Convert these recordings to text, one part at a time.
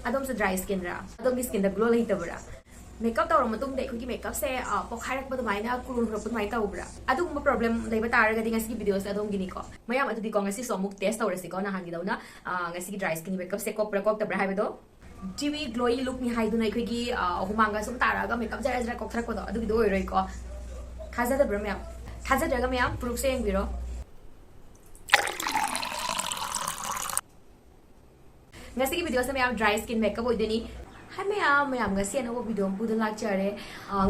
adom se dry skin ra adom ki skin da glow lai tabra makeup tawra matung de khoi ki makeup se pokhairak ba mai na kurun ro ba mai tawbra adu ma problem lai ba tar ga dinga si videos adom gini ko mayam adu di ko ngasi so muk test tawra si ko na han gi dauna ngasi ki dry skin makeup se ko tabra ha bedo dewy glowy look ni hai du nai khoi ki humanga sum tara ga makeup jara jara ko thrak ko adu gi do roi ko khaza da bra mayam khaza daga mayam proof se eng biro ngasi ki video se mayam dry skin makeup oideni hai mayam ngasi ano video buda lak chare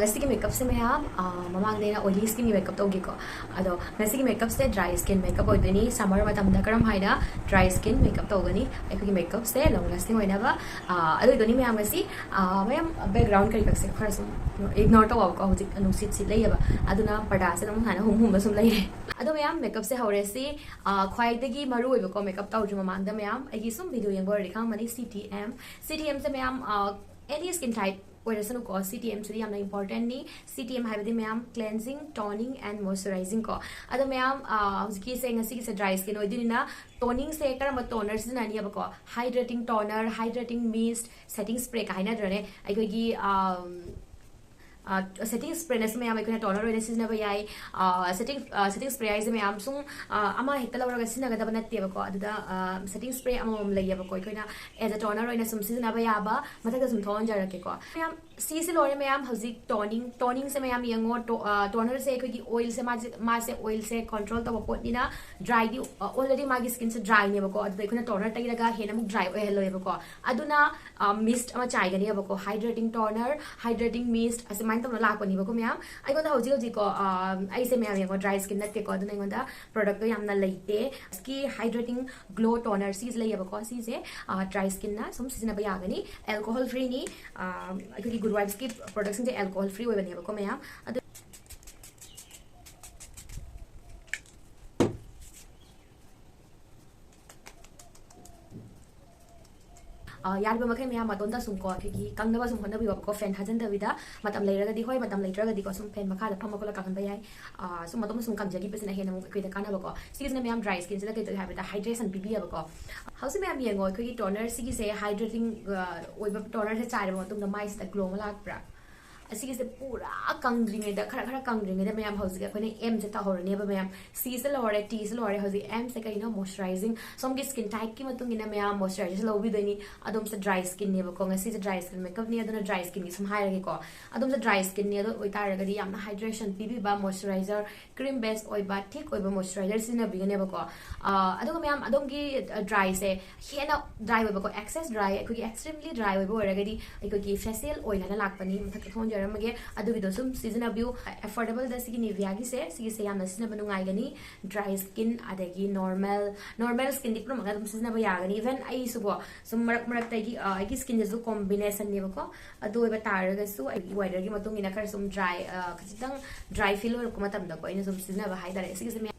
ngasi ki makeup se mayam mamang dena oily skin makeup togi ko ado ngasi ki makeup se dry skin makeup oideni summer matam da karam haina dry skin makeup togani ai ki makeup se long lasting oina ba ado idoni mayam ngasi mayam background kari kakse khara sum ignore to ko hojik anu sit lei ba aduna pada se dum hana hum sum lei ado mayam makeup se hore si khwai dagi maru oiba ko makeup tawju mamang da mayam ai gi sum video yengor rekha mani CTM se mayam any skin type oirasanu ko CTM se yamna important ni CTM haibadi mayam cleansing toning and moisturizing ko ado mayam hojiki se ngasi se dry skin oidinina toning se karama toner sinani ba ko hydrating toner hydrating mist setting spray ka haina drane ai ko gi setting spray na se mayam ai ko toner oina sisna ba yai setting spray ai se mayam sung ama hekta lawra ga sina ga da bana te ba ko aduda setting spray amom lai ba ko na as a toner oina sum sisna ba ya ba matha ga sum thon jara ke ko mayam si se lore mayam hauji toning se mayam yango toner se ko gi oil se ma se oil se control to pot ni na dry di already ma gi skin se dry ne ba ko aduda ko na toner tai daga hena muk dry oil hello ba ko aduna mist ama chai ga ni ba ko hydrating toner hydrating mist as main to la ko ni ba ko mayam ai ko da hauji ko ai se mayam yango dry skin nat ke ko aduna ngonda product to yamna leite ski hydrating glow toner si le ba ko si se dry skin na sum sisna ba ya ga ni alcohol free ni ai ko good vibes ki products in alcohol free oibani ba ko mayam adu यार बमखे मैं मतों दा सुमको कि कंगदबा सुम हनबि को fan थाजन दबिदा मतम लेरगदि होय मतम लेत्रगदि को सुम फैन मखा दा फमको ला काखन बयाय सुम मतम सुम कंजगी पेसना हेन मु कइदा काना बको सिगिसना मैम ड्राई स्किन से कइदा हाबिदा हाइड्रेशन पीबी बको हाउस मैम येंगो खि टोनर सिगि से हाइड्रेटिंग ओइबा टोनर से चारे मतम दा माइस दा glow मलाक्रा asigi se pura kangdringe da khara kangdringe da mayam hausi ga kone m je ta horne ba mayam c se lore t se lore hausi m se ka ina moisturizing som gi skin type ki matung ina mayam moisturizer lo bi deni adom se dry skin ne ba ko ngasi se dry skin makeup ni adona dry skin ni sum hai rage ko adom se dry skin ni ado oi tar ga di yamna hydration bb ba moisturizer cream based oi ba thik oi ba moisturizer sina bi ne ba ko adoga mayam adom gi dry se hena dry oi ba ko excess dry ko gi extremely dry oi ba ga di ko gi facial oil na lak pani mathak thon mage adu video sum season abu affordable da sigi nivea gi se yamna sina banu ngai gani dry skin adagi normal skin di pro maga dum sina ba ya gani even ai subo sum marak ta gi skin je combination ne ba ko adu ba tar ga su ai weather gi matung ina khar sum dry khitang dry feel ko matam da ko ina sum sina ba hai dare sigi se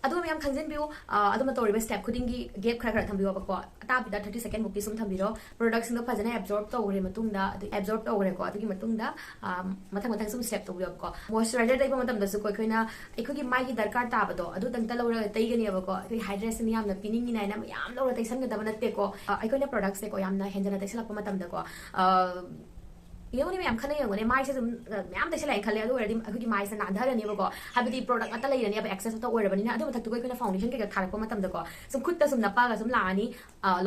adu mayam khangjen biu adu ma tori step khuding gi gap khara thambiyo ba ko ta bi da 30 second bukti sum thambiro products no phajana absorb to gore matung da absorb to gore ko adu gi matung da mathang sum step to biyo ko moisturizer dai ba matam da su ko khoina ai gi mai gi darkar ta ba do adu tang ta lawra tai gani ba ko hydration yam na pining ni na yam lawra tai san ga da ba natte ko ai khoina products se ko yam na henjana tai salak pa matam da ko yoni me am khana yoni mai se am ta sela khale adu already akhi mai se na dhara ne ba ko habiti product ata lai ne ba access to ora bani na adu thak to ko foundation ke thara ko matam da ko sum khutta sum na pa ga sum la ani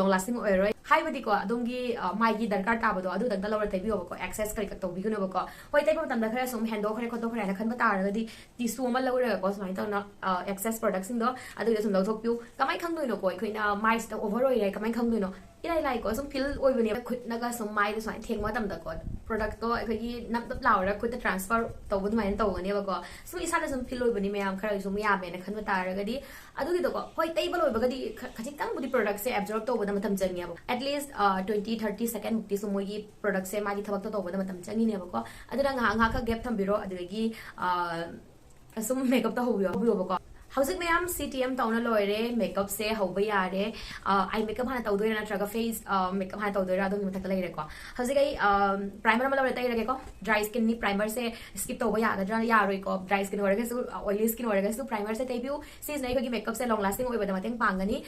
long lasting oi hai badi ko adum gi mai gi darkar ta ba do adu dang da lawra tai bi ba ko access kari ka to bi no ba ko hoi tai ba matam da khara sum hando khare ko to khare na khan ba tar ga di ti su ma lawra ko smai to na access product sing do adu sum lo thok piu kamai khang doi no ko khoi na mai sta over oi rai kamai khang doi no ilai lai ko sum feel oi bani khut na ga sum mai da smai theng ma tam da ko product to ai gi nap dap law ra khut transfer to bu mai to ga ne ba ko sum isa da sum feel oi bani me am khara sum ya me na khan ba tar ga di adu gi do ko hoi tai ba loi ba ga di khachik tang budi product se absorb to ba da matam jang ya ba at least 20-30 second mukti sum moi gi product se ma gi thabak to ba da matam jang ni ne ba ko adu da nga ka gap tham biro adu gi sum makeup to ho ba ko Howsik mayam CTM tauna loire makeup se hauba yare ai makeup hana tawdoira natraga face makeup hana tawdoira adum mathak leire ko howsik ai primer ma lore tairage ko dry skin ni primer se skip tawba yagadra yaroi ko dry skin oraga su oily skin oraga su primer se taibu sis nai ko gi makeup se long lasting oibada mateng pangani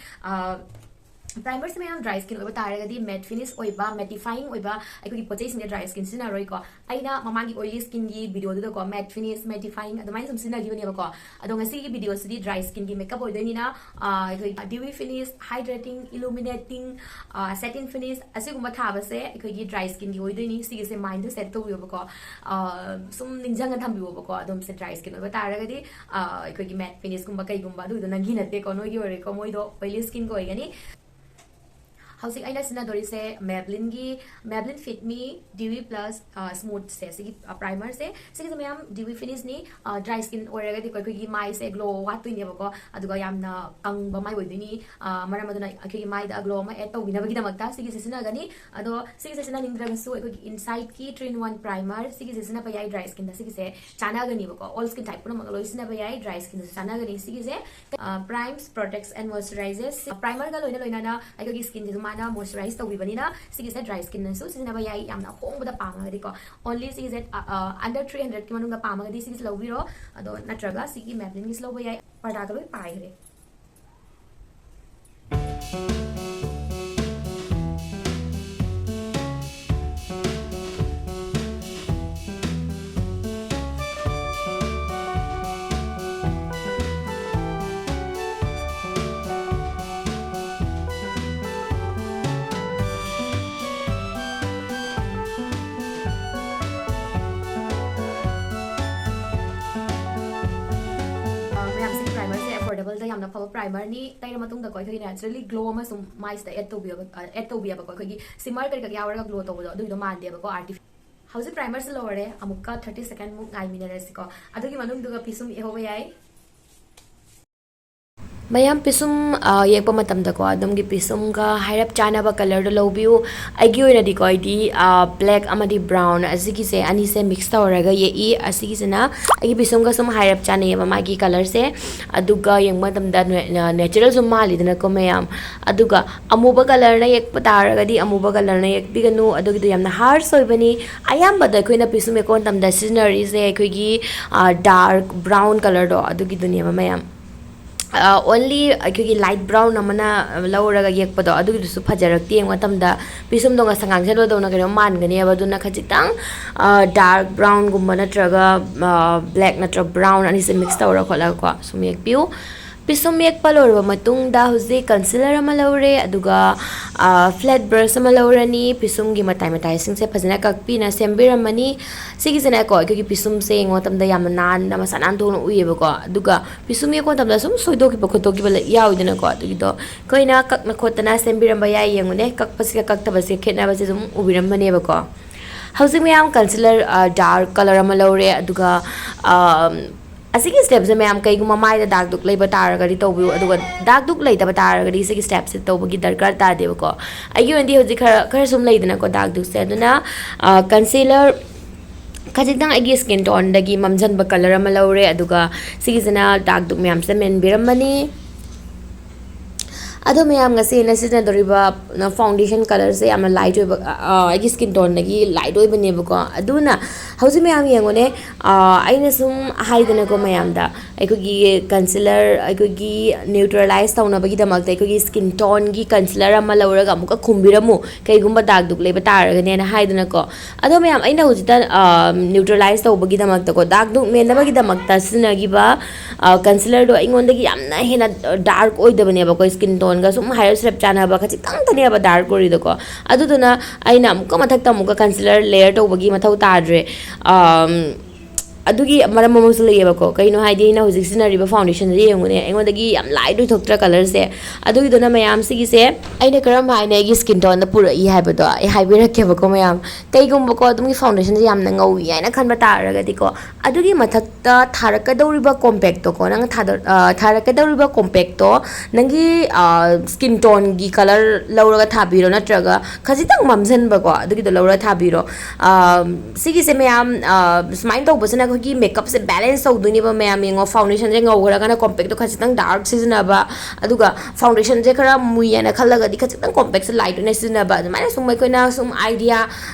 primer se mayam dry skin oiba taragadi matte finish oiba mattifying oiba ai ko poche sine dry skin sina roi ko aina mamagi oily skin gi video du ko matte finish mattifying adamai sum sina gi bani ko adong asi gi video si dry skin gi makeup oidani na ai ko dewy finish hydrating illuminating setting finish asi gumba thaba se ai ko gi dry skin gi oidani si gi se mind set to yo ko sum ningjang tham bi ko adom se dry skin oiba taragadi ai ko gi matte finish gumba kai gumba du na gi natte ko no gi ore ko moi do oily skin ko oigani Howsik aina sina dori se Maybelline Fit Me Dewy Plus Smooth se sigi primer se sigi mayam dewy finish ni dry skin oraga di koi gi mai se glow wat tu ni bako aduga yamna kang ba mai oidini maram aduna gi mai da glow ma add to bina bagi damakta sigi sina gani ado sigi sina nindra su ko inside ki 3-in-1 primer sigi sina pa yai dry skin da sigi se chana gani bako all skin type puna magalo sina pa yai dry skin da chana gani sigi se primes protects and moisturizes primer ga loina na ai ko gi skin di na moisturize to bani na sigi se dry skin na su sina ba yai yamna hong bada pama gadi ko only sigi se under 300 ki manung da pama gadi sigi slow biro ado natraga sigi Maybelline gi slow ba yai pada ga loi pai re affordable da yamna phaw primer ni taina matung da koi khoi naturally glow ma sum mai sta add to bi ba koi gi simmer kar ka yawar ga glow to do du do man de ba ko artificial how's primer se lowre amukka 30 second muk ngai minutes ko adugi manung du ga pisum e hoba yai mayam pisum yekpa matam da ko adom gi pisum ga hairap chana ba color do lobiu agi oina di ko di black amadi brown asigi se ani se mix tawraga ye I asigi se na agi pisum ga sum hairap chana ye ma gi color se aduga yeng matam da natural sum mali dana ko mayam aduga amuba color na yekpa taraga di amuba color na yek biganu adugi do yamna harsh soibani ayam ba da koina pisum e kon tam da scenery se koi gi dark brown color do adugi dunia mayam only akyugi light brown amana lawraga yekpado adugi su phajarakti eng matamda pisum donga sangang jelo dona kero man gani abaduna khajitang dark brown gumba natraga black natra brown ani se mix tawra khola ko sum yekpiu pisum yekpa lorba matung da huzi concealer ama lawre aduga flat brush ama lawrani pisum gi matai sing se phajana kakpi na sembiramani sigi jana ko gi pisum se eng matamda yam nan na masanan to uyeba ko aduga pisum yekon tamda sum soido ki pokhoto ki bala yaudina ko adugi do koina kak na khotana sembiramba ya yengune kak pasika kak tabase khena base sum ubiram bane ba ko housing me am concealer dark color ama lawre aduga asigi steps me am kai guma mai da dark duk leiba taragari tobu aduga dark duk leida ba taragari sigi steps se tobu gi darkar ta de ko ayu endi hoji khar sum leidana ko dark duk se aduna concealer khajitang agi skin tone dagi mamjan ba color ama lawre aduga sigi jana dark duk me am se men biramani ado mayam ngasi na sina doriba na foundation color se am light oiba agi skin tone nagi light oiba ne ko aduna hausi mayam yengone aina sum haidana ko mayam da aiko gi concealer aiko gi neutralize tauna bagi damak aiko gi skin tone gi concealer am lawraga amuka khumbiramu kai gumba dag duk leba taraga ne na haidana ko ado mayam aina hujita neutralize taw bagi damak ko dag duk men bagi damak ta sina gi ba concealer do ingon dagi yamna hena dark oidabane ba ko skin tone ga sum higher step chana ba khachi tang tane ba dark kori do ko aduduna aina amuka mathak ta amuka concealer layer to bagi mathau tadre adugi maram mamam su leyeba ko kaino haidi na hojik sinariba foundation ri yengune engodagi yam light oi thoktra color se adugi dona mayam sigi se aina karam haina gi skin tone da pura I haibado I haibira ke ba ko mayam kaigum ba ko adumi foundation ri yam na ngawi aina khanba taraga di ko adugi mathakta tharaka doriba compact to ko nang tharaka doriba compact to nangi skin tone gi color lawraga thabiro natraga khajitang mamjan ba ko adugi do lawra thabiro sigi se mayam smile to bosana ꯑꯩꯈꯣꯏꯒꯤ ꯃꯦꯀꯞꯁꯦ balance ꯇꯧꯗꯣꯏꯅꯦꯕ ꯃꯌꯥꯝ ꯌꯦꯡꯉꯣ ꯐꯥꯎꯟꯗꯦꯁꯟꯁꯦ ꯉꯧꯈ꯭ꯔꯒꯅ ꯀꯣꯝꯄꯦꯛꯇꯣ ꯈꯖꯤꯛꯇꯪ dark ꯁꯤꯖꯤꯟꯅꯕ ꯑꯗꯨꯒ ꯐꯥꯎꯟꯗꯦꯁꯟꯁꯦ ꯈꯔ ꯃꯨꯏꯌꯦꯅ ꯈꯜꯂꯒꯗꯤ ꯈꯖꯤꯛꯇꯪ ꯀꯣꯝꯄꯦꯛꯁꯦ ꯂꯥꯏꯠ ꯑꯣꯏꯅ ꯁꯤꯖꯤꯟꯅꯕ ꯑꯗꯨꯃꯥꯏꯅ ꯁꯨꯝ ꯑꯩꯈꯣꯏꯅ ꯁꯨꯝ ꯑꯥꯏꯗꯤꯌꯥ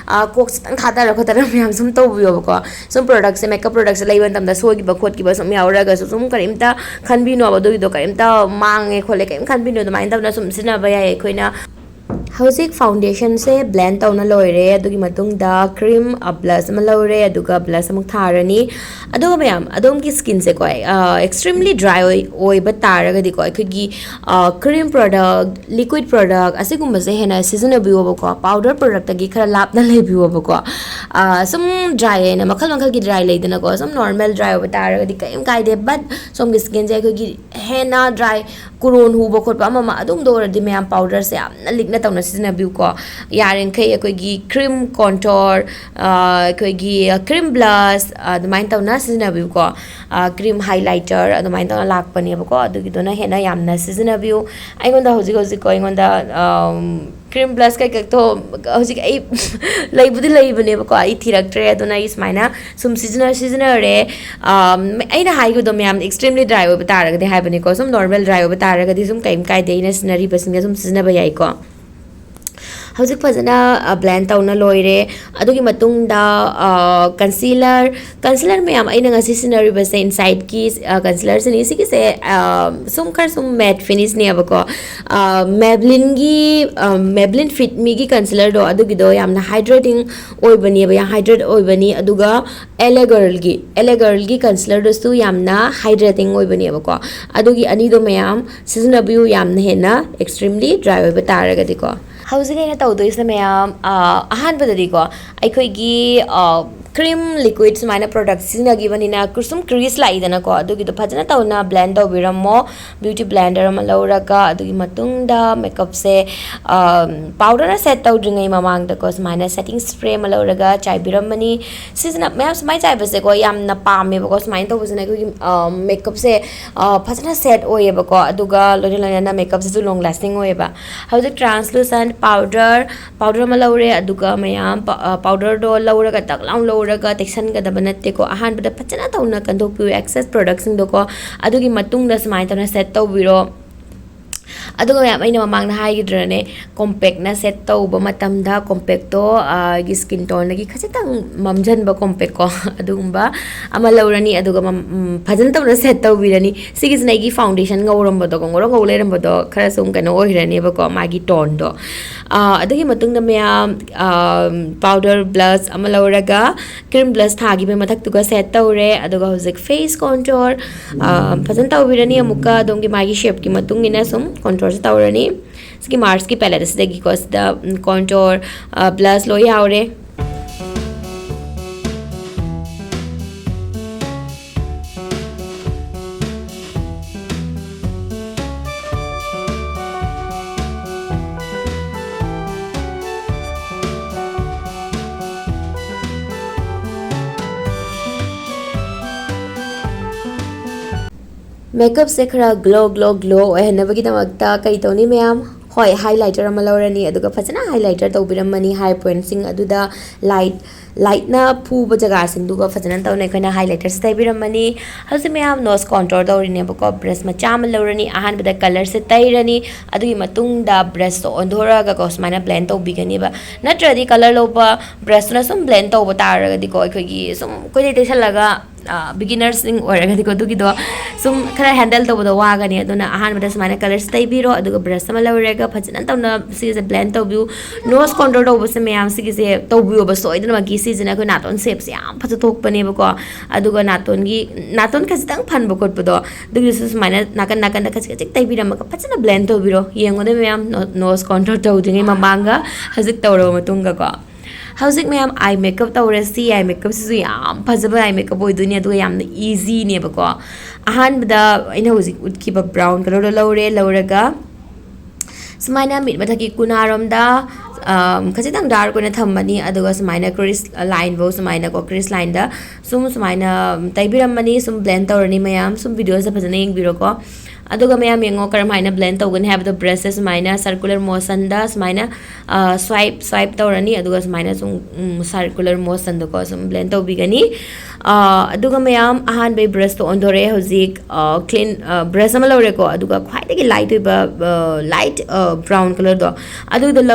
ꯀꯣꯛ ꯈꯤꯇꯪ ꯊꯥꯗꯔ ꯈꯣꯠꯇꯔ ꯃꯌꯥꯝ ꯁꯨꯝ ꯇꯧꯕꯤꯌꯣꯕꯀꯣ ꯁꯨꯝ ꯄ꯭ꯔꯣꯗꯛꯁꯦ ꯃꯦꯀꯞ ꯄ꯭ꯔꯣꯗꯛꯁꯦ ꯂꯩꯕ ꯃꯇꯝꯗ ꯁꯣꯏꯈꯤꯕ ꯈꯣꯠꯈꯤꯕ ꯁꯨꯝ ꯌꯥꯎꯔꯒꯁꯨ ꯁꯨꯝ ꯀꯔꯤꯝꯇ ꯈꯟꯕꯤꯅꯣꯕ ꯑꯗꯨꯒꯤꯗꯣ ꯀꯔꯤꯝꯇ ꯃꯥꯡꯉꯦ ꯈꯣꯠꯂꯦ ꯀꯔꯤꯝ ꯈꯟꯕꯤꯅꯣ ꯑꯗꯨꯃꯥꯏꯅ ꯇꯧꯅ ꯁꯨꯝ ꯁꯤꯖꯤꯟꯅꯕ ꯌꯥꯏ ꯑꯩꯈꯣꯏꯅ ꯍꯧꯖꯤꯛ ꯐꯥꯎꯟꯗꯦꯁꯟꯁꯦ ꯕ꯭ꯂꯦꯟ ꯇꯧꯅ ꯂꯣꯏꯔꯦ ꯑꯗꯨꯒꯤ ꯃꯇꯨꯡꯗ ꯀ꯭ꯔꯤꯝ ꯕ꯭ꯂꯁ ꯑꯃ ꯂꯧꯔꯦ ꯑꯗꯨꯒ ꯕ꯭ꯂꯁ ꯑꯃꯨꯛ ꯊꯥꯔꯅꯤ ꯑꯗꯨꯒ ꯃꯌꯥꯝ ꯑꯗꯣꯝꯒꯤ ꯁ꯭ꯀꯤꯟꯁꯦꯀꯣ ꯑꯦꯛꯁꯇ꯭रीमली ꯗ꯭राꯏ ꯑꯣꯏꯕ ꯇꯥꯔꯒꯗꯤꯀꯣ ꯑꯩꯈꯣꯏꯒꯤ ꯀ꯭ꯔꯤꯝ ꯄ꯭ꯔꯣꯗꯛ ꯂꯤꯀ꯭ꯋꯤड ꯄ꯭ꯔꯣꯗꯛ ꯑꯁꯤꯒꯨꯝꯕꯁꯦ ꯍꯦꯟꯅ ꯁꯤꯖꯤꯟꯅꯕꯤꯌꯣꯕꯀꯣ ꯄꯥꯎꯗꯔ ꯄ꯭ꯔꯣꯗꯛꯇꯒꯤ ꯈꯔ ꯂꯥꯞꯅ ꯂꯩꯕꯤꯌꯣꯕꯀꯣ ꯁꯨꯝ ꯗ꯭राꯏ ꯍꯥꯏꯅ ꯃꯈꯜ ꯃꯈꯜꯒꯤ ꯗ꯭राꯏ ꯂꯩꯗꯅꯀꯣ ꯁꯨꯝ ꯅꯣꯔꯃꯦꯜ ꯗ꯭राꯏ ꯑꯣꯏꯕ ꯇꯥꯔꯒꯗꯤ ꯀꯔꯤꯝ ꯀꯥꯏꯗꯦ ꯕꯠ ꯁꯣꯝꯒꯤ ꯁ꯭ꯀꯤꯟꯁꯦ ꯑꯩꯈꯣꯏꯒꯤ ꯍꯦꯟꯅ ꯗ꯭राꯏ ꯀꯨꯔꯣꯟ ꯍꯨꯕ ꯈꯣꯠꯄ ꯑꯃ ꯑꯗꯨꯝꯕ ꯑꯣꯏꯔꯗꯤ ꯃꯌꯥꯝ ꯄꯥꯎꯗꯔꯁꯦ ꯌꯥꯝꯅ ꯂꯤꯛꯅ ꯇꯧꯅ ꯁꯤꯖꯤꯟꯅꯕꯤꯌꯨꯀꯣ ꯌꯥꯔꯤꯈꯩ ꯑꯩꯈꯣꯏꯒꯤ ꯀ꯭ꯔꯤꯝ ꯀꯣꯟꯇꯣꯔ ꯑꯩꯈꯣꯏꯒꯤ ꯀ꯭ꯔꯤꯝ ꯕ꯭ꯂꯁ ꯑꯗꯨꯃꯥꯏꯅ ꯇꯧꯅ ꯁꯤꯖꯤꯟꯅꯕꯤꯌꯨꯀꯣ ꯀ꯭ꯔꯤꯝ ꯍꯥꯏꯂꯥꯏꯇꯔ ꯑꯗꯨꯃꯥꯏꯅ ꯇꯧꯅ ꯂꯥꯛꯄꯅꯦꯕꯀꯣ ꯑꯗꯨꯒꯤꯗꯨꯅ ꯍꯦꯟꯅ ꯌꯥꯝꯅ ꯁꯤꯖꯤꯟꯅꯕꯤꯌꯨ ꯑꯩꯉꯣꯟꯗ ꯍꯧꯖꯤꯛꯀꯣ ꯑꯩꯉꯣꯟꯗ ꯀ꯭ꯔꯤꯝ ꯕ꯭ꯂꯁ ꯀꯩꯀꯛꯇꯣ ꯍꯧꯖꯤꯛ ꯑꯩ ꯂꯩꯕꯨꯗꯤ ꯂꯩꯕꯅꯦꯕꯀꯣ ꯑꯩ ꯊꯤꯔꯛꯇ꯭ꯔꯦ ꯑꯗꯨꯅ ꯑꯩ ꯁꯨꯃꯥꯏꯅ ꯁꯨꯝ ꯁꯤꯖꯤꯟꯅꯔꯦ ꯑꯩꯅ ꯍꯥꯏꯈꯤꯕꯗꯣ ꯃꯌꯥꯝ ꯑꯦꯛꯁꯇ꯭रीमली ꯗ꯭राꯏ ꯑꯣꯏꯕ ꯇꯥꯔꯒꯗꯤ ꯍꯥꯏꯕꯅꯤꯀꯣ ꯁꯨꯝ ꯅꯣꯔꯃꯦꯜ ꯗ꯭राꯏ ꯑꯣꯏꯕ ꯇꯥꯔꯒꯗꯤ ꯁꯨꯝ ꯀꯩꯝ ꯀꯥꯏꯗꯦ ꯑꯩꯅ ꯁꯤꯖꯤꯟꯅꯔꯤꯕꯁꯤꯡꯁꯦ ꯁꯨꯝ ꯁꯤꯖꯤꯟꯅꯕ ꯌꯥꯏꯀꯣ ꯍꯧꯖꯤꯛ ꯐꯖꯅ ꯕ꯭ꯂꯦꯟ ꯇꯧꯅ ꯂꯣꯏꯔꯦ ꯑꯗꯨꯒꯤ ꯃꯇꯨꯡꯗ ꯀꯟꯁꯤꯂꯔ ꯃꯌꯥꯝ ꯑꯩꯅ ꯉꯁꯤ ꯁꯤꯖꯤꯟꯅꯔꯤꯕꯁꯦ ꯏꯟꯁꯥꯏꯠꯀꯤ ꯀꯟꯁꯤꯂꯔꯁꯤꯅꯤ ꯁꯤꯒꯤꯁꯦ ꯁꯨꯝ ꯈꯔ ꯁꯨꯝ ꯃꯦꯠ ꯐꯤꯅꯤꯁꯅꯦꯕꯀோ ꯃꯦꯕ꯭ꯂꯤꯟ ꯐꯤꯠ ꯃꯤꯒꯤ ꯀꯟꯁꯤꯂꯔꯗꯣ ꯑꯗꯨꯒꯤꯗो ꯌꯥꯝꯅ ꯍꯥꯏꯗ꯭ꯔꯦꯇꯤꯡ ꯑꯣꯏꯕꯅꯦꯕ ꯌꯥꯝ ꯍꯥꯏꯗ꯭ꯔꯦꯠ ꯑꯣꯏꯕꯅꯤ ꯑꯗꯨꯒ ꯑꯦꯂꯦꯒꯔꯜꯒꯤ ꯀꯟꯁꯤꯂꯔꯗꯨꯁꯨ ꯌꯥꯝꯅ ꯍꯥꯏꯗ꯭ꯔꯦꯇꯤꯡ ꯑꯣꯏꯕꯅꯦꯕꯀꯣ ꯑꯗꯨꯒꯤ ꯑꯅꯤꯗꯣ ꯃꯌꯥꯝ ꯁꯤꯖꯤꯟꯅꯕꯤꯌꯨ ꯌꯥꯝꯅ ꯍꯦꯟꯅ ꯑꯦꯛꯁꯇ꯭रीमली ꯗ꯭राꯏ ꯑꯣꯏꯕ ꯇꯥꯔꯒꯗꯤꯀꯣ ꯍꯧꯖꯤꯛ ꯑꯩꯅ ꯇꯧꯗꯣꯏꯁꯦ ꯃꯌꯥꯝ ꯑꯍꯥꯟꯕꯗꯗꯤꯀꯣ ꯑꯩꯈꯣꯏꯒꯤ ꯀ꯭रीम ꯂꯤꯀ꯭ꯋꯤड ꯁꯨꯃꯥꯏꯅ ꯄ꯭ꯔꯣꯗꯛ ꯁꯤꯖꯤꯟꯅꯈꯤꯕꯅꯤꯅ ꯁꯨꯝ ꯀ꯭रीꯁ ꯂꯥꯛꯏꯗꯅꯀꯣ ꯑꯗꯨꯒꯤꯗꯣ ꯐꯖꯅ ꯇꯧꯅ ꯕ꯭ꯂꯦꯟ ꯇꯧꯕꯤꯔꯝꯃꯣ ꯕ꯭ꯌꯨꯇꯤ ꯕ꯭ꯂꯦꯟꯗꯔ ꯑꯃ ꯂꯧꯔꯒ ꯑꯗꯨꯒꯤ ꯃꯇꯨꯡꯗ ꯃꯦꯀꯞꯁꯦ ꯄꯥꯎꯗꯔꯅ ꯁꯦꯠ ꯇꯧꯗ꯭ꯔꯤꯉꯩ ꯃꯃꯥꯡꯗꯀꯣ ꯁꯨꯃꯥꯏꯅ ꯁꯦꯠꯇꯤꯡ ꯁ꯭ꯄ꯭ꯔꯦ ꯑꯃ ꯂꯧꯔꯒ ꯆꯥꯏꯕꯤꯔꯝꯃꯅꯤ ꯃꯌꯥꯝ ꯁꯨꯃꯥꯏꯅ ꯆꯥꯏꯕꯁꯦꯀꯣ ꯌꯥꯝꯅ ꯄꯥꯝꯃꯦꯕꯀꯣ ꯁꯨꯃꯥꯏꯅ ꯇꯧꯕꯁꯤꯅ ꯑꯩꯈꯣꯏꯒꯤ ꯃꯦꯀꯞꯁꯦ ꯐꯖꯅ ꯁꯦꯠ ꯑꯣꯏꯌꯦꯕꯀꯣ ꯑꯗꯨꯒ ꯂꯣꯏꯅꯅ ꯃꯦꯀꯞꯁꯤꯁꯨ ꯂꯣꯡ ꯂꯥꯁꯇꯤꯡ ꯑꯣꯏꯌꯦꯕ ꯍꯧꯖꯤꯛ ꯇ꯭ꯔꯥꯟꯁꯂꯨꯁꯦꯟ ꯄꯥꯎꯗꯔ ꯑꯃ ꯂꯧꯔꯦ ꯑꯗꯨꯒ ꯃꯌꯥꯝ ꯄꯥꯎꯗꯔꯗꯣ ꯂꯧꯔꯒ ꯇꯛ ꯂꯥꯎ ꯂꯧꯔꯒ ꯇꯩꯁꯟꯒꯗꯕ ꯅꯠꯇꯦꯀꯣ ꯑꯍꯥꯟꯕꯗ ꯐꯖꯅ ꯇꯧꯅ ꯀꯟꯊꯣꯛꯄꯤꯌꯨ ꯑꯦꯛꯁꯦꯁ ꯄ꯭ꯔꯣꯗꯛꯁꯤꯡꯗꯣꯀꯣ ꯑꯗꯨꯒꯤ ꯃꯇꯨꯡꯗ ꯁꯨꯃꯥꯏꯅ ꯇꯧꯅ ꯁꯦꯠ ꯇꯧꯕꯤꯔꯣ ꯑꯗꯨꯒ ꯃꯌꯥꯝ ꯑꯩꯅ ꯃꯃꯥꯡꯗ ꯍꯥꯏꯈꯤꯗ꯭ꯔꯅꯦ ꯀꯣꯝꯄꯦꯛꯅ ꯁꯦꯠ ꯇꯧꯕ ꯃꯇꯝꯗ ꯀꯣꯝꯄꯦꯛꯇꯣ ꯑꯩꯒꯤ ꯁ꯭ꯀꯤꯟ ꯇꯣꯟꯗꯒꯤ ꯈꯖꯤꯛꯇꯪ ꯃꯝꯖꯟꯕ ꯀꯣꯝꯄꯦꯛꯀꯣ ꯑꯗꯨꯒꯨꯝꯕ ꯑꯃ ꯂꯧꯔꯅꯤ ꯑꯗꯨꯒ ꯐꯖꯅ ꯇꯧꯅ ꯁꯦꯠ ꯇꯧꯕꯤꯔꯅꯤ ꯁꯤꯒꯤꯁꯤꯅ ꯑꯩꯒꯤ ꯐꯥꯎꯟꯗꯦꯁꯟ ꯉꯧꯔꯝꯕꯗꯣ ꯉꯧꯔꯣꯛ ꯂꯩꯔꯝꯕꯗꯣ ꯈꯔ ꯁꯨꯝ ꯀꯩꯅꯣ ꯑꯣꯏꯔꯅꯦꯕꯀꯣ ꯃꯥꯒꯤ ꯇꯣꯟꯗꯣ ꯑꯗꯨꯒꯤ ꯃꯇꯨꯡꯗ ꯃꯌꯥꯝ ꯄꯥꯎꯗꯔ ꯕ꯭ꯂꯁ ꯑꯃ ꯂꯧꯔꯒ ꯀ꯭रीम ꯕ꯭ꯂꯁ ꯊꯥꯈꯤꯕ ꯃꯊꯛꯇꯨꯒ ꯁꯦꯠ ꯇꯧꯔꯦ ꯑꯗꯨꯒ ꯍꯧꯖꯤꯛ ꯐꯦꯁ ꯀꯣꯟꯇꯣꯔ ꯐꯖꯅ ꯇꯧꯕꯤꯔꯅꯤ ꯑꯃꯨꯛꯀ ꯑꯗꯣꯝꯒꯤ ꯃꯥꯒꯤ ꯁꯦꯞꯀꯤ ꯃꯇꯨꯡ ꯏꯟꯅ ꯁꯨꯝ ꯀꯣꯟꯇꯣꯔꯁꯦ ꯇꯧꯔꯅꯤ ꯁꯤꯒꯤ ꯃꯥꯔꯁꯀꯤ ꯄꯦꯂꯦꯠ ꯑꯁꯤꯗꯒꯤꯀꯣ ꯁꯤꯗ ꯀꯣꯟꯇꯣꯔ ꯕ꯭ꯂꯁ ꯂꯣꯏ ꯌꯥꯎꯔꯦ ꯃꯦꯀꯞꯁꯦ ꯈꯔ ꯒ꯭ꯂꯣ ꯑꯣꯏꯍꯟꯅꯕꯒꯤꯗꯃꯛꯇ ꯀꯩ ꯇꯧꯅꯤ ꯃꯌꯥꯝ ꯍꯣꯏ ꯍꯥꯏꯂꯥꯏꯇꯔ ꯑꯃ ꯂꯧꯔꯅꯤ ꯑꯗꯨꯒ ꯐꯖꯅ ꯍꯥꯏꯂꯥꯏꯇꯔ ꯇꯧꯕꯤꯔꯝꯃꯅꯤ ꯍꯥꯏ ꯄꯣꯏꯟꯠꯁꯤꯡ ꯑꯗꯨꯗ ꯂꯥꯏꯠꯅ ꯐꯨꯕ ꯖꯒꯥꯁꯤꯡꯗꯨꯒ ꯐꯖꯅ ꯇꯧꯅ ꯑꯩꯈꯣꯏꯅ ꯍꯥꯏꯂꯥꯏꯇꯔꯁꯦ ꯇꯩꯕꯤꯔꯝꯃꯅꯤ ꯍꯧꯖꯤꯛ ꯃꯌꯥꯝ ꯅꯣꯁ ꯀꯣꯟꯇꯣꯔ ꯇꯧꯔꯤꯅꯦꯕꯀꯣ ꯕ꯭ꯔꯁ ꯃꯆꯥ ꯑꯃ ꯂꯧꯔꯅꯤ ꯑꯍꯥꯟꯕꯗ ꯀꯂꯔꯁꯦ ꯇꯩꯔꯅꯤ ꯑꯗꯨꯒꯤ ꯃꯇꯨꯡꯗ ꯕ꯭ꯔꯁꯇꯣ ꯑꯣꯟꯊꯣꯔꯛꯑꯒꯀꯣ ꯁꯨꯃꯥꯏꯅ ꯕ꯭ꯂꯦꯟ ꯇꯧꯕꯤꯒꯅꯤꯕ ꯅꯠꯇ꯭ꯔꯗꯤ ꯀꯂꯔ ꯂꯧꯕ ꯕ꯭ꯔꯁꯇꯨꯅ ꯁꯨꯝ ꯕ꯭ꯂꯦꯟ ꯇꯧꯕ ꯇꯥꯔꯒꯗꯤꯀꯣ ꯑꯩꯈꯣꯏꯒꯤ ꯁꯨꯝ ꯀꯣꯏꯇꯩ ꯇꯩꯁꯜꯂꯒ ꯕꯤꯒꯤꯅꯔꯁꯤꯡ ꯑꯣꯏꯔꯒꯗꯤꯀꯣ ꯑꯗꯨꯒꯤꯗꯣ ꯁꯨꯝ ꯈꯔ ꯍꯦꯟꯗꯜ ꯇꯧꯕꯗꯣ ꯋꯥꯒꯅꯤ ꯑꯗꯨꯅ ꯑꯍꯥꯟꯕꯗ ꯁꯨꯃꯥꯏꯅ ꯀꯂꯔꯁ ꯇꯩꯕꯤꯔꯣ ꯑꯗꯨꯒ ꯕ꯭ꯔꯁ ꯑꯃ ꯂꯧꯔꯒ ꯐꯖꯅ ꯇꯧꯅ ꯁꯤꯒꯤꯁꯦ ꯕ꯭ꯂꯦꯟ ꯇꯧꯕꯤꯌꯨ ꯅꯣꯁ ꯀꯣꯟꯇꯣꯔ ꯇꯧꯕꯁꯦ ꯃꯌꯥꯝ ꯁꯤꯒꯤꯁꯦ ꯇꯧꯕꯤꯌꯣꯕ ꯁꯣꯏꯗꯅꯃꯛꯀꯤ ꯁꯤꯁꯤꯅ ꯑꯩꯈꯣꯏ ꯅꯥꯇꯣꯟ ꯁꯦꯞꯁꯦ ꯌꯥꯝ ꯐꯖꯊꯣꯛꯄꯅꯦꯕꯀꯣ ꯑꯗꯨꯒ ꯅꯥꯇꯣꯟ ꯈꯖꯤꯛꯇꯪ ꯐꯟꯕ ꯈꯣꯠꯄꯗꯣ ꯑꯗꯨꯒꯤꯁꯨ ꯁꯨꯃꯥꯏꯅ ꯅꯥꯀꯟꯗ ꯈꯖꯤꯛ ꯇꯩꯕꯤꯔꯝꯃꯒ ꯐꯖꯅ ꯕ꯭ꯂꯦꯟ ꯇꯧꯕꯤꯔꯣ ꯌꯦꯡꯉꯨꯗ ꯃꯌꯥꯝ ꯅꯣꯁ ꯀꯣꯟꯇꯣꯔ ꯇꯧꯗ꯭ꯔꯤꯉꯩ ꯃꯃꯥꯡꯒ ꯍꯧꯖꯤꯛ ꯇꯧꯔꯕ ꯃꯇꯨꯡꯒꯀꯣ ꯍꯧꯖꯤꯛ ꯃꯌꯥꯝ ꯑꯥꯏ ꯃꯦꯀꯞ ꯇꯧꯔꯁꯤ ꯑꯥꯏ ꯃꯦꯀꯞꯁꯤꯁꯨ ꯌꯥꯝ ꯐꯖꯕ ꯑꯥꯏ ꯃꯦꯀꯞ ꯑꯣꯏꯗꯣꯏꯅꯦ ꯑꯗꯨꯒ ꯌꯥꯝꯅ ꯏꯖꯤꯅꯦꯕꯀꯣ ꯑꯍꯥꯟꯕꯗ ꯑꯩꯅ ꯍꯧꯖꯤꯛ ꯎꯠꯈꯤꯕ ꯕ꯭ꯔꯥꯎꯟ ꯀꯂꯔꯗꯣ ꯂꯧꯔꯒ ꯁꯨꯃꯥꯏꯅ ꯃꯤꯠ ꯃꯊꯛꯀꯤ ꯀꯨꯅꯥꯔꯣꯝꯗ ꯈꯖꯤꯛꯇꯪ ꯗꯥꯔꯛ ꯑꯣꯏꯅ ꯊꯝꯃꯅꯤ ꯑꯗꯨꯒ ꯁꯨꯃꯥꯏꯅ ꯀ꯭ꯔꯤꯁ ꯂꯥꯏꯟꯐꯧ ꯁꯨꯃꯥꯏꯅꯀꯣ ꯀ꯭ꯔꯤꯁ ꯂꯥꯏꯟꯗ ꯁꯨꯃꯥꯏꯅ ꯇꯩꯕꯤꯔꯝꯃꯅꯤ ꯕ꯭ꯂꯦꯟ ꯇꯧꯔꯅꯤ ꯃꯌꯥꯝ ꯚꯤꯗꯤꯑꯣꯁꯦ ꯐꯖꯅ ꯌꯦꯡꯕꯤꯔꯣꯀꯣ aduga mayam yengo karamhaina blend tawgani habdo brush se sumaina circular motion da sumaina swipe tawrani aduga sumaina sum circular motion da ko sum blend tawbigani aduga mayam ahan be brush to ondore hozik clean brush ama lawre ko aduga khwai dagi light ba light brown color do aduga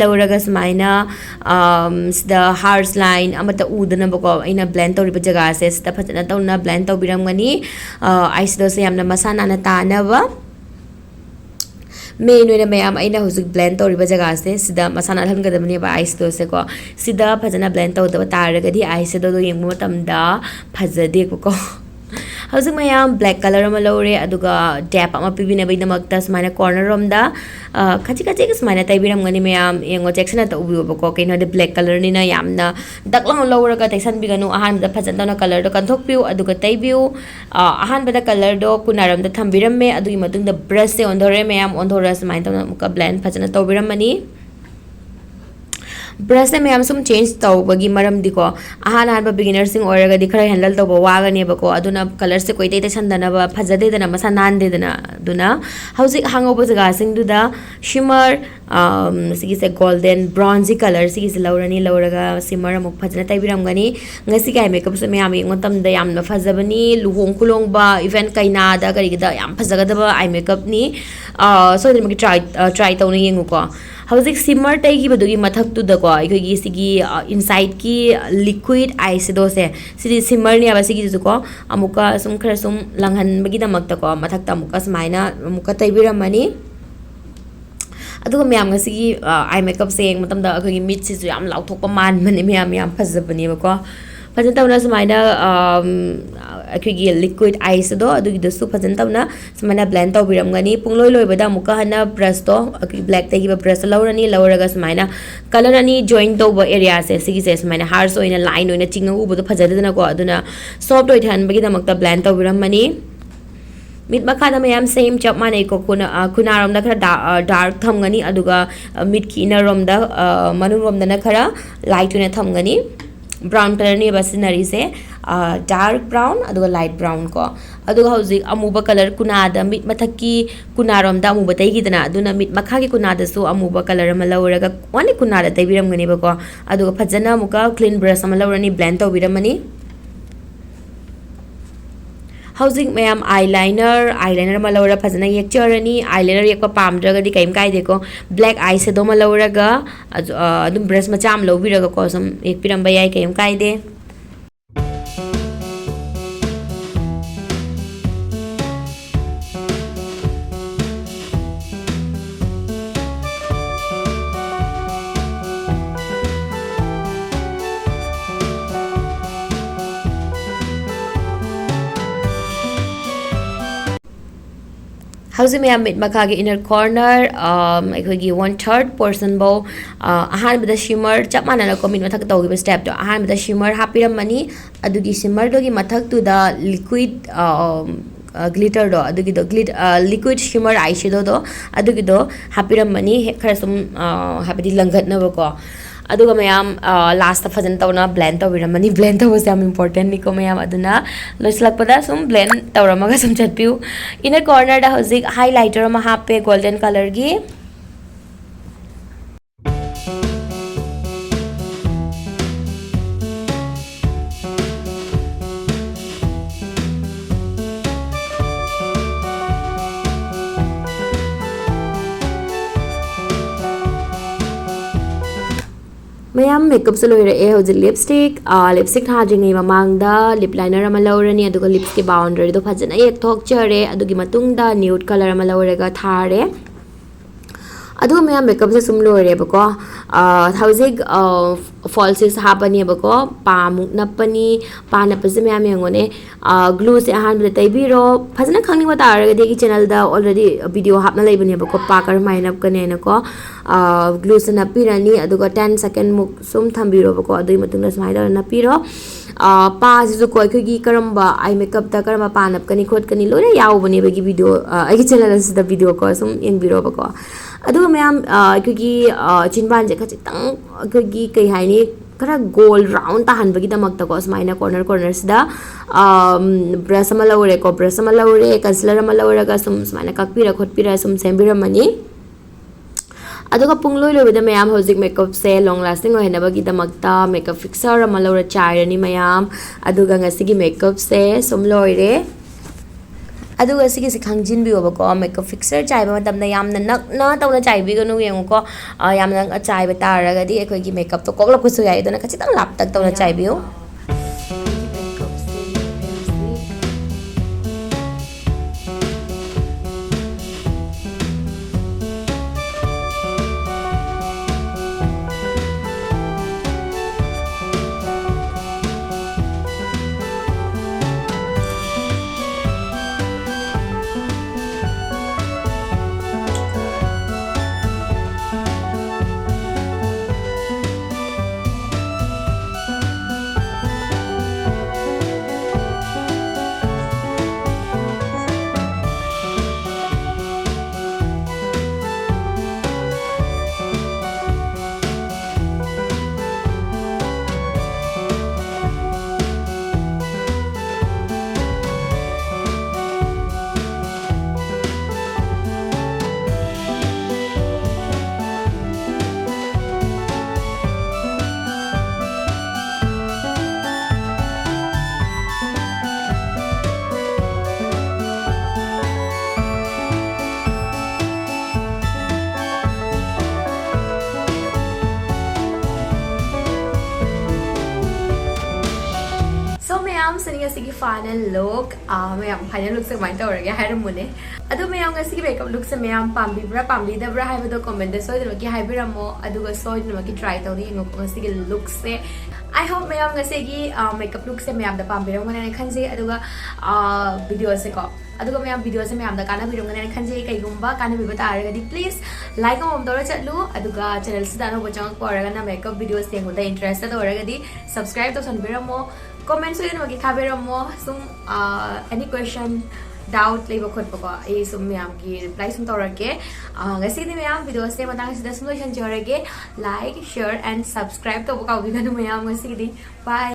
lawraga sumaina the heart line amata udana ba ko ina blend tawri ba jaga se sta phajana tawna blend tawbiramgani ice do se yamna masana na ta ba main way mayam aina husuk blend tawriba jaga se sida masana halgadabani ba ice do se ko sida phajana blend tawdaba taragadi ice do yengmu matamda phajade ko husuk mayam black color ama lore aduga dap ama pibina bai namakta smaina corner rom da khachi smaina taibiram ngani mayam yengo section ta ubi ko kaino de black color ni na yamna daklang lore ka taisan biganu ahan da phajana color do kanthok piu aduga taibiu ahan bada color do kunaram da thambiram me adugi matung da brush se ondore mayam ondora smaina ta muka blend phajana tawbiram mani brush ne mayam sum change tawbagi maram diko ahan beginner sing oraga di khara handle tawba wagani ba ko aduna color se koi tai sandana ba phajade dana masa nan de dana duna hausi hangoba jaga sing du da shimmer sigi se golden bronzy color sigi se lauraga shimmer amuk phajana tai biram gani ngasi kai makeup se mayam ngotam da yamna phajabani luhong kulong ba event kaina da kari da yam phajaga da ba eye makeup ni so dem try tawni yengu ko hauzik shimmer tai gi badugi mathak tu da ko aikogi sigi inside ki liquid eyeshadow se sidi shimmer ni aba sigi ju ko amuka sum khara sum langhan bagi da makta ko mathak ta amuka smaina amuka taibiramani aduga mayam sigi eye makeup se matam da akogi mid si ju yam lauthokpa man mani mayam phajabani ba ko phajana tawna sumaina akogi liquid eyeshadow adugi dasu phajana tawna sumaina blend tawbiramgani pungloi loibada muka hana brush to akogi black tagi ba brush lauraga sumaina color ani join tawba area se sigi se sumaina harsh oina line oina chinga ubodo phajadana ko aduna soft oi than bagi damakta blend tawbiramani mid makada mayam same chap mane ko kunarom da khara dark thamgani aduga mid ki inner rom da manung rom da na khara light oina thamgani brown color ni basinari se dark brown aduga light brown ko aduga hauzik amuba color kunada mit mathaki kunarom da amuba tai gidana aduna mit makha ki kunada su amuba color ama lawraga wani kunada tai biram gani ba ko aduga phajana muka clean brush ama lawrani blend taw biramani hauzik mayam eyeliner ma lawra phajana yekcharani eyeliner yekpa pamdraga di kaim kai deko black eyeshadow ma lawraga adum brush ma cham lawbiraga ko sam ekpiram bayai kaim kai de hausi mayam mit makagi inner corner aikogi 1/3 portion bow ahan bada shimmer chap mana ko min mathak tawgi ba step to ahan bada shimmer hapiramani adugi shimmer dogi mathak tu da liquid glitter do adugi do liquid shimmer eyeshadow do adugi do hapiramani khara sum habidi langat na ba ko aduga mayam last ta phajana tawna blend tawbiramani blend taw was important ni ko mayam aduna loislakpada sum blend tawramaga sum chatpiu inner corner da hozik highlighter ma hape golden color gi mayam makeup se loire e hoji lipstick thajingi mamangda lip liner ama lawrani aduga lips ki boundary do phajana ek thok chare adugi matungda nude color ama lawrega thare aduga mayam makeup se sum loire bako housing falsies hapani bako pamuk napani panapase mayam yangone glue se ahan bile taibiro phajana khangni bata aragadi ki channel da already video hapna laibani bako pakar mainap kane na ko glue se napirani aduga 10 second muk sum thambiro bako adui matungna smaida napiro pa jisu koi khogi karamba eye makeup da karamba panap kani khot kani lore yaw bani bagi video ai channel se da video ko sum yengbiro bako aduga mayam khogi chinban je khachitang khogi kai haini kara gold round tahan bagi damak ta ko smaina corners da brush ama laure ko brush ama laure concealer ama laure ga sum smaina kakpira khotpira sum sembira mani aduga pungloi loibada mayam hojik makeup se long lasting ohena bagi damakta makeup fixer ama laura chairani mayam aduga ngasi gi makeup se sum loire aduga sigi se khangjin bi obako makeup fixer chaiba matamna yamna nakna tawna chaibi ganu yenguko yamna chaiba taraga di ekoi gi makeup to koklap ku su yai dona khachitang lap tak tawna chaibi yo Sini sigi final look mayam final look se mind tawrage hairam mune adu mayam sigi makeup look se mayam pambi bra pamli da bra haiba comment da so ki haibiramo aduga so ki try tawdi ngo sigi look se I hope mayam sigi makeup look se mayam da pambi ram ne khanje aduga video se ko aduga mayam video se mayam da kana video ne khanje kai gumba kana bi bata aragadi please like am dora chatlu aduga channel se dano bojang ko araga na makeup videos te ngoda interested oragadi subscribe to sanbiramo comment so yun magi khabera mo sum any question doubt leba khot pa ko e sum myam ki reply sum torake ngasi ni myam video se matang sida solution jorage like share and subscribe to ka wi ganu myam ngasi di bye